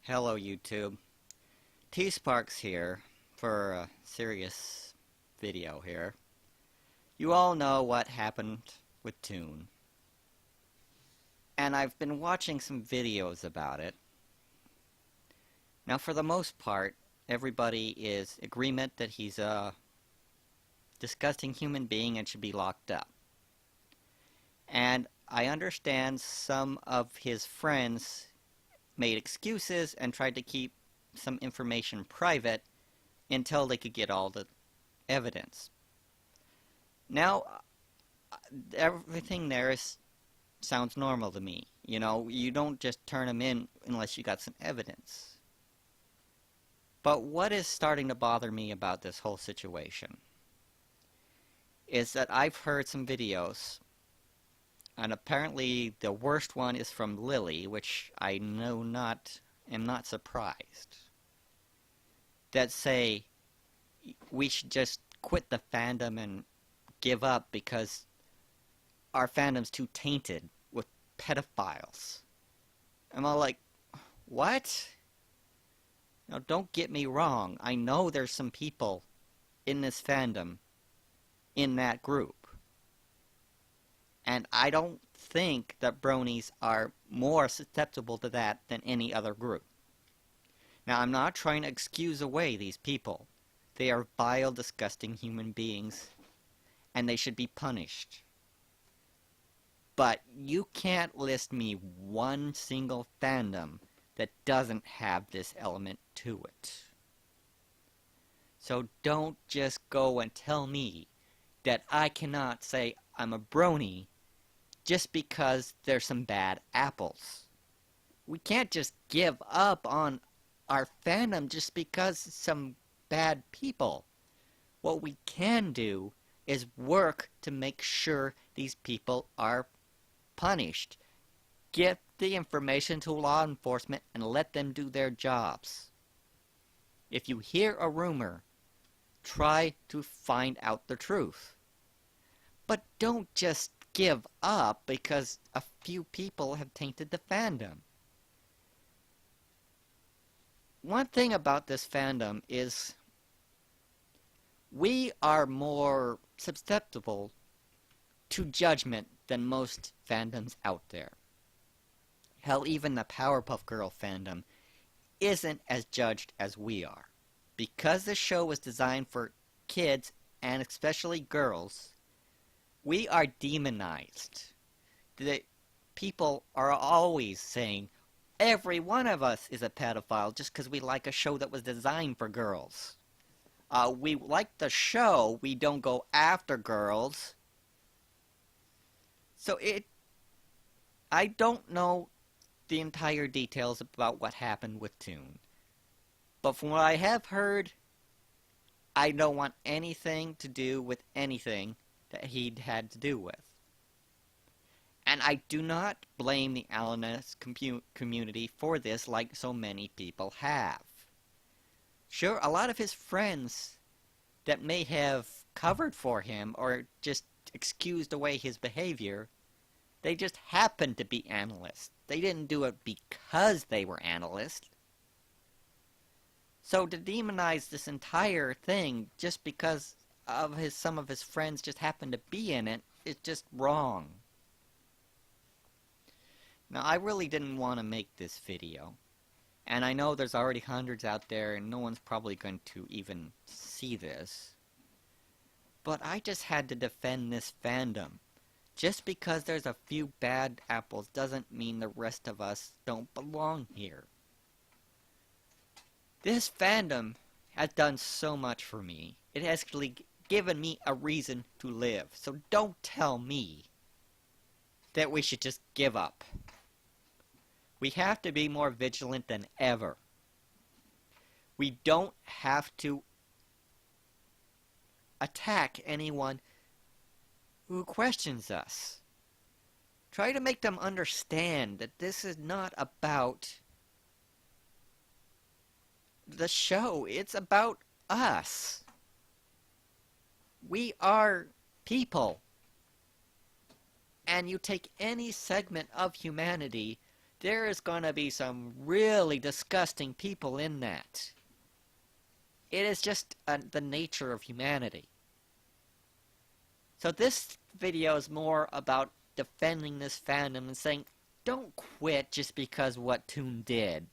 Hello YouTube. T-Sparks here for a serious video here. You all know what happened with Toon. And I've been watching some videos about it. Now for the most part, everybody is in agreement that he's a disgusting human being and should be locked up. And I understand some of his friends made excuses and tried to keep some information private until they could get all the evidence. Now, everything there sounds normal to me. You know, you don't just turn them in unless you got some evidence. But what is starting to bother me about this whole situation is that I've heard some videos, and apparently the worst one is from Lily, which I am not surprised, that say we should just quit the fandom and give up because our fandom's too tainted with pedophiles. I'm all like, what? Now don't get me wrong, I know there's some people in this fandom in that group. And I don't think that bronies are more susceptible to that than any other group. Now, I'm not trying to excuse away these people. They are vile, disgusting human beings, and they should be punished. But you can't list me one single fandom that doesn't have this element to it. So don't just go and tell me that I cannot say I'm a brony just because there's some bad apples. We can't just give up on our fandom just because some bad people. What we can do is work to make sure these people are punished. Get the information to law enforcement and let them do their jobs. If you hear a rumor, try to find out the truth. But don't just give up because a few people have tainted the fandom. One thing about this fandom is we are more susceptible to judgment than most fandoms out there. Hell, even the Powerpuff Girl fandom isn't as judged as we are. Because the show was designed for kids, and especially girls, we are demonized. The people are always saying, every one of us is a pedophile just because we like a show that was designed for girls. We like the show, we don't go after girls. So I don't know the entire details about what happened with Toon. But from what I have heard, I don't want anything to do with anything that he'd had to do with. And I do not blame the Alanis community for this like so many people have. Sure, a lot of his friends that may have covered for him or just excused away his behavior, they just happened to be analysts. They didn't do it because they were analysts. So to demonize this entire thing just because of some of his friends just happened to be in it is just wrong. Now, I really didn't want to make this video. And I know there's already hundreds out there and no one's probably going to even see this. But I just had to defend this fandom. Just because there's a few bad apples doesn't mean the rest of us don't belong here. This fandom has done so much for me. It has actually given me a reason to live. So don't tell me that we should just give up. We have to be more vigilant than ever. We don't have to attack anyone who questions us. Try to make them understand that this is not about the show. It's about us. We are people. And you take any segment of humanity there is gonna be some really disgusting people in that. It is just the nature of humanity. So this video is more about defending this fandom and saying, don't quit just because what Toon did.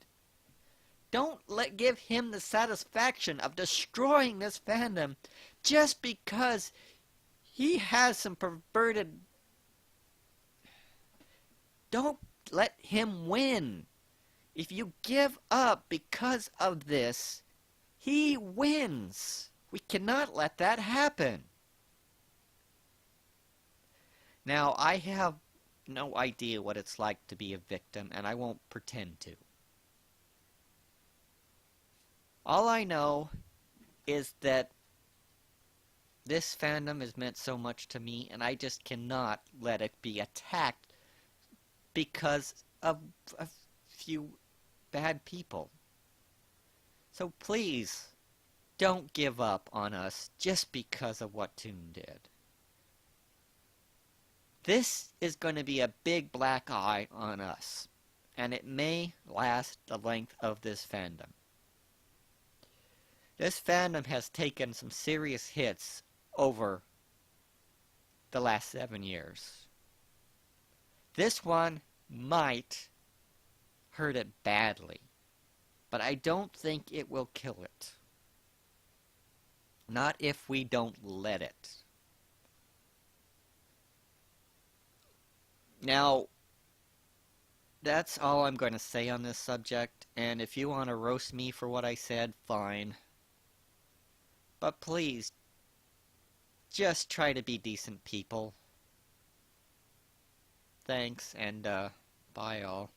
Don't give him the satisfaction of destroying this fandom just because he has some perverted... Don't let him win. If you give up because of this, he wins. We cannot let that happen. Now, I have no idea what it's like to be a victim, and I won't pretend to. All I know is that this fandom has meant so much to me, and I just cannot let it be attacked because of a few bad people. So please, don't give up on us just because of what Toon did. This is going to be a big black eye on us, and it may last the length of this fandom. This fandom has taken some serious hits over the last 7 years. This one might hurt it badly, but I don't think it will kill it. Not if we don't let it. Now, that's all I'm going to say on this subject, and if you want to roast me for what I said, fine. But please, just try to be decent people. Thanks, and bye all.